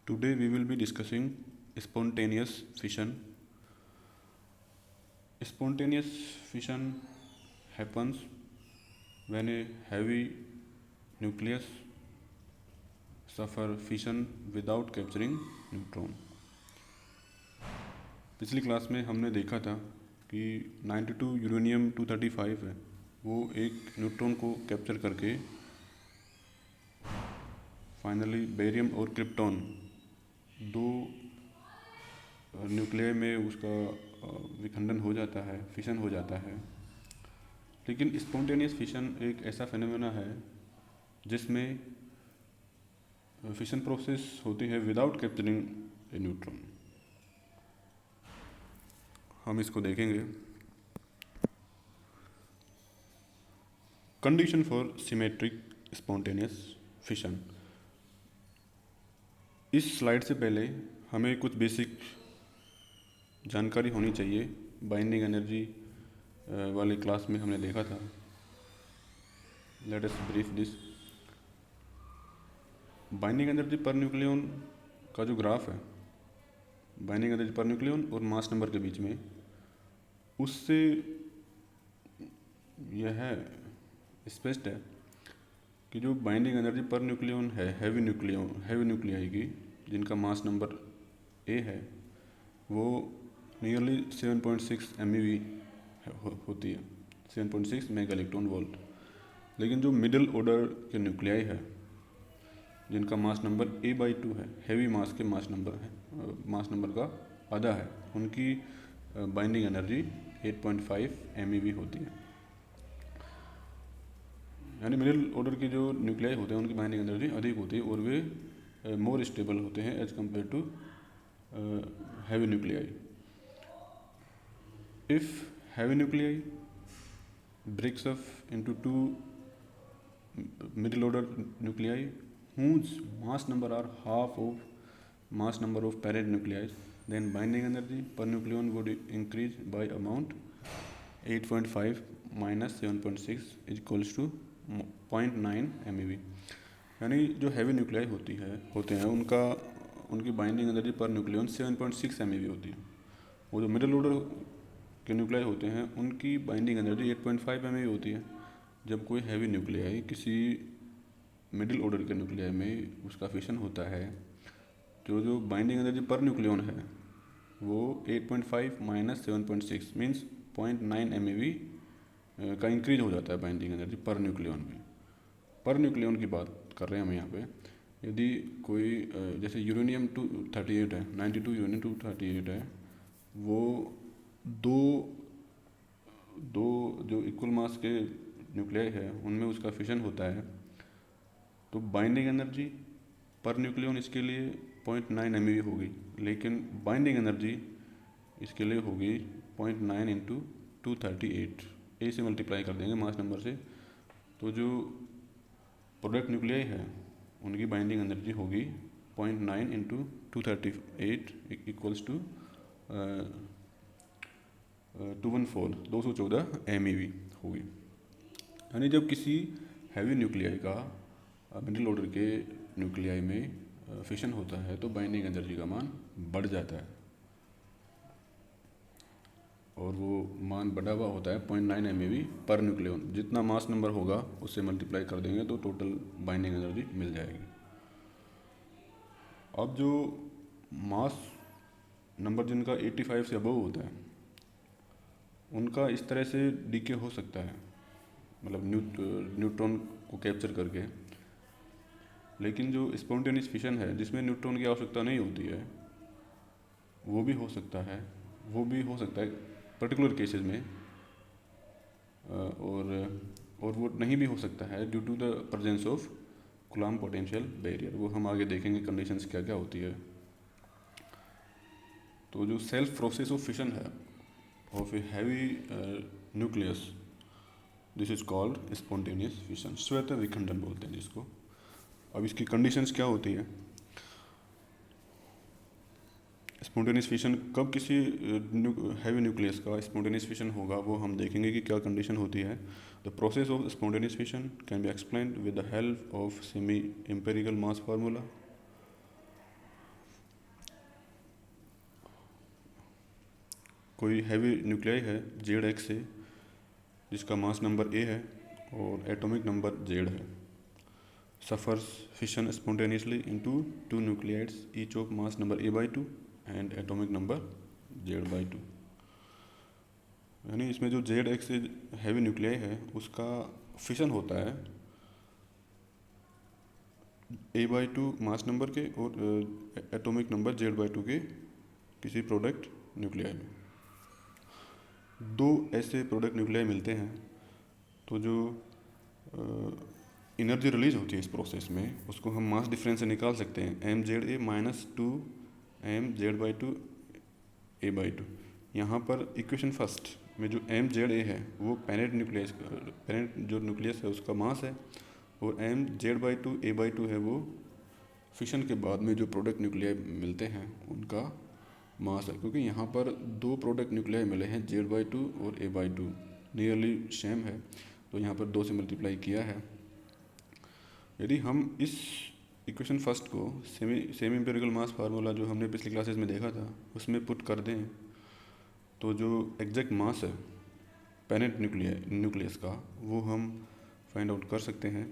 Today we will be discussing spontaneous fission. Spontaneous fission happens when a heavy nucleus suffer fission without capturing neutron. पिछली class में हमने देखा था कि 92 uranium 235 है, वो एक न्यूट्रॉन को कैप्चर करके फाइनली बेरियम और क्रिप्टॉन दो न्यूक्लियर में उसका विखंडन हो जाता है, फिशन हो जाता है। लेकिन स्पॉन्टेनियस फिशन एक ऐसा फेनोमेना है जिसमें फिशन प्रोसेस होती है विदाउट कैप्चरिंग ए न्यूट्रॉन। हम इसको देखेंगे। Condition for symmetric spontaneous fission. इस स्लाइड से पहले हमें कुछ बेसिक जानकारी होनी चाहिए। बाइंडिंग एनर्जी वाली क्लास में हमने देखा था। Let us brief this. Binding energy per nucleon का जो ग्राफ है, बाइंडिंग एनर्जी पर न्यूक्लियन और मास नंबर के बीच में, उससे यह है स्पष्ट है कि जो बाइंडिंग एनर्जी पर न्यूक्लियन है हैवी न्यूक्लियाई की, जिनका मास नंबर ए है, वो नियरली 7.6 MeV होती है, 7.6 मेगा इलेक्ट्रॉन वोल्ट। लेकिन जो मिडिल ऑर्डर के न्यूक्लियाई है जिनका मास नंबर A/2 है, हैवी मास के मास नंबर का आधा है, उनकी बाइंडिंग एनर्जी 8.5 MeV होती है। यानी मिडिल ऑर्डर की जो न्यूक्लियाई होते हैं उनकी बाइंडिंग एनर्जी अधिक होती है और वे मोर स्टेबल होते हैं as compare to heavy nuclei. If heavy nuclei breaks up into two middle order nuclei whose mass number are half of mass number of parent nuclei, then binding energy per nucleon would increase by amount 8.5 minus 7.6 is equals to 0.9 MeV। यानी जो heavy nuclei होते हैं उनकी binding energy per nucleon 7.6 MeV होती है। वो जो middle order के न्यूक्लियाई होते हैं उनकी बाइंडिंग एनर्जी 8.5 MeV होती है। जब कोई हैवी न्यूक्लियाई किसी मिडिल ऑर्डर के न्यूक्लियाई में उसका फिशन होता है, तो जो बाइंडिंग एनर्जी पर न्यूक्लियन है वो 8.5 माइनस 7.6 मीन्स 0.9 MeV का इंक्रीज हो जाता है बाइंडिंग एनर्जी पर न्यूक्लियन में। पर न्यूक्लियन की बात कर रहे हैं हम यहाँ पे। यदि कोई जैसे यूरेनियम 238 है, 92 यूरेनियम 238 है, वो दो जो इक्वल मास के न्यूक्लियाई है उनमें उसका फिशन होता है, तो बाइंडिंग एनर्जी पर न्यूक्लियन इसके लिए 0.9 MeV होगी। लेकिन बाइंडिंग एनर्जी इसके लिए होगी 0.9 इंटू 238, ए से मल्टीप्लाई कर देंगे मास नंबर से, तो जो प्रोडक्ट न्यूक्लियाई है उनकी बाइंडिंग एनर्जी होगी 0.9 इंटू 238 इक्वल्स टू 214 MeV होगी। यानी जब किसी हैवी न्यूक्लियाई का मिडिल ऑर्डर के न्यूक्लियाई में फिशन होता है तो बाइंडिंग एनर्जी का मान बढ़ जाता है और वो मान बढ़ा हुआ होता है 0.9 MeV पर न्यूक्लियन। जितना मास नंबर होगा उससे मल्टीप्लाई कर देंगे तो टोटल बाइंडिंग एनर्जी मिल जाएगी। अब जो मास नंबर जिनका 85 से अबव होता है उनका इस तरह से डीके हो सकता है, मतलब न्यूट्रॉन को कैप्चर करके। लेकिन जो स्पॉन्टेनियस फिशन है जिसमें न्यूट्रॉन की आवश्यकता नहीं होती है, वो भी हो सकता है पर्टिकुलर केसेस में, और वो नहीं भी हो सकता है due to the presence of Coulomb potential barrier. वो हम आगे देखेंगे कंडीशंस क्या क्या होती है। तो जो सेल्फ प्रोसेस ऑफ फिशन है of a heavy nucleus, this is called spontaneous fission, स्वतः विखंडन बोलते हैं जिसको। अब इसकी कंडीशंस क्या होती है। स्पॉन्टेनियस फिशन कब किसी हैवी न्यूक्लियस का स्पॉन्टेनियस फिशन होगा वो हम देखेंगे कि क्या कंडीशन होती है। The process of spontaneous fission can be explained with the help of semi empirical mass formula. कोई हैवी न्यूक्लियाई है जेड एक्स से जिसका मास नंबर ए है और एटॉमिक नंबर जेड है, suffers fission spontaneously into two nucleides each of mass number a/2 and atomic number z/2। यानी इसमें जो जेड एक्स से हैवी न्यूक्लियाई है उसका फिशन होता है a/2 मास नंबर के और एटॉमिक नंबर z/2 के किसी प्रोडक्ट न्यूक्लियाई में। दो ऐसे प्रोडक्ट न्यूक्लियाई मिलते हैं तो जो एनर्जी रिलीज होती है इस प्रोसेस में उसको हम मास डिफरेंस से निकाल सकते हैं, mZa माइनस 2 mZ/2 a/2। यहाँ पर इक्वेशन फर्स्ट में जो mZa है वो पेरेंट जो न्यूक्लियस है उसका मास है और mZ/2 a/2 है वो फिशन के बाद में जो प्रोडक्ट न्यूक्लियाई मिलते हैं उनका मास है। क्योंकि यहाँ पर दो प्रोडक्ट न्यूक्लियाई मिले हैं Z/2 और a/2 नियरली सेम है तो यहाँ पर 2 से मल्टीप्लाई किया है। यदि हम इस इक्वेशन फर्स्ट को सेमी एम्पिरिकल मास फार्मूला जो हमने पिछली क्लासेस में देखा था उसमें पुट कर दें तो जो एग्जैक्ट मास है पेरेंट न्यूक्लियस का वो हम फाइंड आउट कर सकते हैं।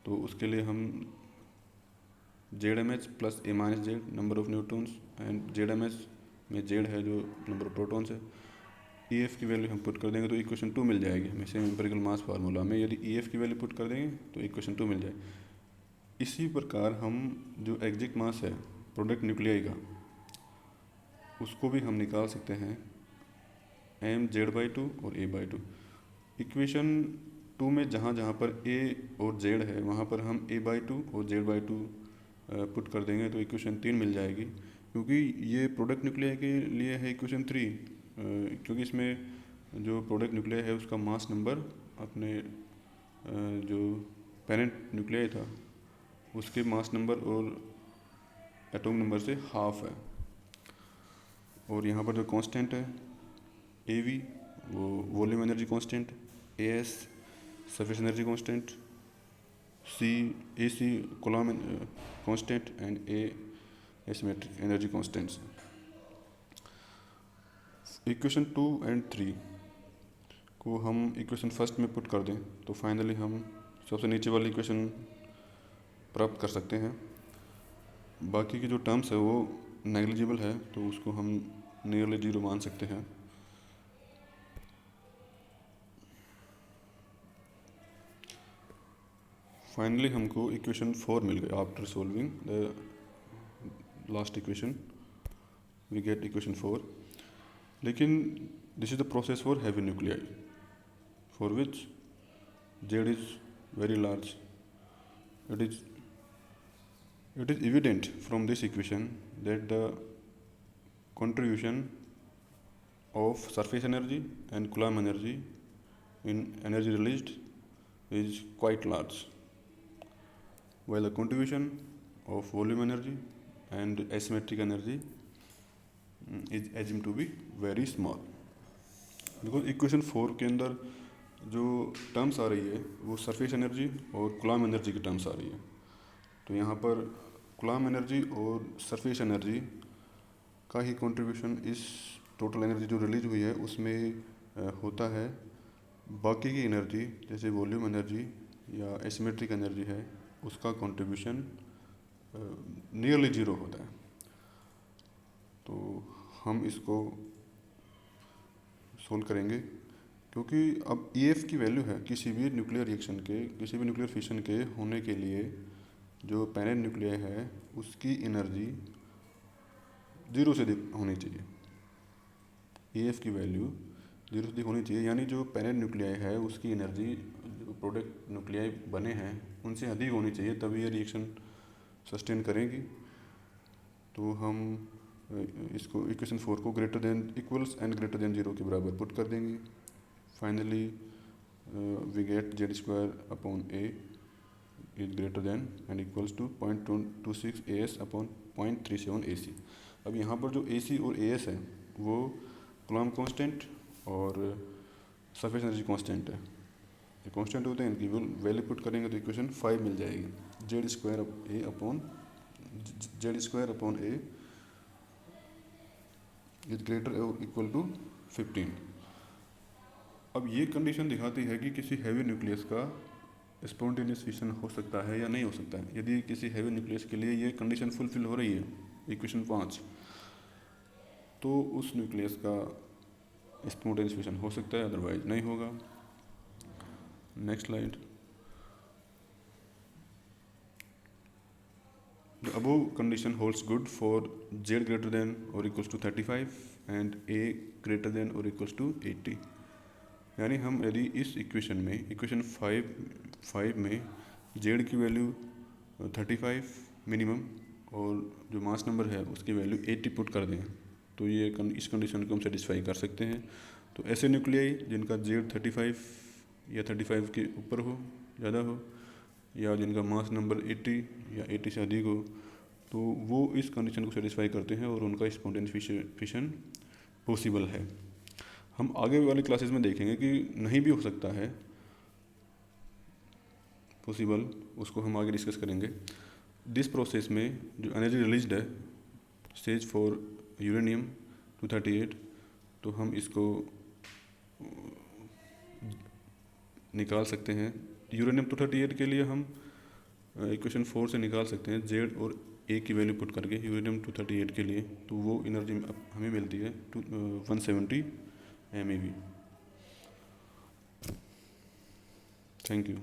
तो उसके लिए हम ZMH plus a minus Z number of neutrons and ZMH में जेड है जो नंबर ऑफ प्रोटॉन्स है, EF की वैल्यू हम पुट कर देंगे तो इक्वेशन 2 मिल जाएगी हमें सेमी एम्पिरिकल मास फार्मूला में। यदि EF की वैल्यू पुट कर देंगे तो इक्वेशन 2 मिल जाएगी। इसी प्रकार हम जो एग्जैक्ट मास है प्रोडक्ट न्यूक्लियाई का उसको भी हम निकाल सकते हैं mZ/2 और a/2। इक्वेशन 2 में जहाँ जहाँ पर a और z है वहाँ पर हम a/2 और z/2 पुट कर देंगे तो इक्वेशन 3 मिल जाएगी। क्योंकि ये प्रोडक्ट न्यूक्लियाई के लिए है इक्वेशन 3, क्योंकि इसमें जो प्रोडक्ट न्यूक्लियाई है उसका मास नंबर अपने जो पेरेंट न्यूक्लियाई था उसके मास नंबर और एटॉमिक नंबर से हाफ है। और यहाँ पर जो कांस्टेंट है AV वो volume energy constant, AS surface energy constant, AC Coulomb constant and A asymmetric energy constants. Equation 2 and 3 को हम इक्वेशन फर्स्ट में पुट कर दें तो फाइनली हम सबसे नीचे वाली इक्वेशन प्राप्त कर सकते हैं। बाकी की जो टर्म्स है वो नेग्लिजिबल है तो उसको हम नियरली 0 मान सकते हैं। फाइनली हमको इक्वेशन 4 मिल गई। After solving the last equation we get equation 4। लेकिन this is the process for heavy nuclei for which Z is very large। It is evident from this equation that the contribution of surface energy and Coulomb energy in energy released is quite large, while the contribution of volume energy and asymmetric energy is assumed to be very small। Because equation 4 के अंदर जो terms आ रही है वो surface energy और Coulomb energy की terms आ रही है। तो यहाँ पर कूलॉम एनर्जी और सरफेस एनर्जी का ही कंट्रीब्यूशन इस टोटल एनर्जी जो रिलीज हुई है उसमें होता है। बाकी की एनर्जी जैसे वॉल्यूम एनर्जी या एसिमेट्रिक एनर्जी है उसका कंट्रीब्यूशन नियरली 0 होता है। तो हम इसको सोल्व करेंगे क्योंकि अब EF की वैल्यू है किसी भी न्यूक्लियर रिएक्शन के किसी भी न्यूक्लियर फिशन के होने के लिए जो पेरेंट न्यूक्लियाई है उसकी एनर्जी 0 से होनी चाहिए। EF की वैल्यू 0 से होनी चाहिए, यानी जो पेरेंट न्यूक्लियाई है उसकी एनर्जी जो प्रोडक्ट न्यूक्लियाई बने हैं उनसे अधिक होनी चाहिए तभी ये रिएक्शन सस्टेन करेंगी। तो हम इसको इक्वेशन 4 को greater than equals and greater than 0 के बराबर पुट कर देंगे। Finally we get Z² A is greater than and equals to 0.26 AS upon 0.37 AC। अब यहाँ पर जो AC और AS है वो कूलॉम कांस्टेंट और सरफेस एनर्जी कांस्टेंट है, ये कांस्टेंट होते हैं, इनकी वैल्यू पुट करेंगे तो इक्वेशन 5 मिल जाएगी। Z² A इज ग्रेटर और इक्वल टू 15। अब ये कंडीशन दिखाती है कि किसी हैवी न्यूक्लियस का स्पॉन्टेनियस फिशन हो सकता है या नहीं हो सकता है। यदि किसी हैवी न्यूक्लियस के लिए ये कंडीशन फुलफिल हो रही है, इक्वेशन 5, तो उस न्यूक्लियस का स्पॉन्टेनियस फिशन हो सकता है, अदरवाइज नहीं होगा। Next slide. The above condition holds good for Z greater than or equals to 35 and A greater than or equals to 80। यानी हम यदि इस इक्वेशन में, इक्वेशन 5 में Z की वैल्यू 35 मिनिमम और जो मास नंबर है उसकी वैल्यू 80 पुट कर दें, तो ये इस कंडीशन को हम सेटिस्फाई कर सकते हैं। तो ऐसे न्यूक्लियाई जिनका Z 35 या 35 के ऊपर हो, ज़्यादा हो, या जिनका मास नंबर 80 या 80 से अधिक हो, तो वो इस कंडीशन को सेटिस्फाई करते हैं और उनका स्पॉन्टेनियस फिशन पॉसिबल है। हम आगे वाली क्लासेस में देखेंगे कि नहीं भी हो सकता है पॉसिबल, उसको हम आगे डिस्कस करेंगे। दिस प्रोसेस में जो एनर्जी रिलीज्ड है स्टेज फॉर यूरेनियम 238, तो हम इसको निकाल सकते हैं। यूरेनियम 238 के लिए हम इक्वेशन 4 से निकाल सकते हैं Z और A की वैल्यू पुट करके यूरेनियम 238 के लिए, तो वो एनर्जी हमें मिलती है 170 MeV। Thank you.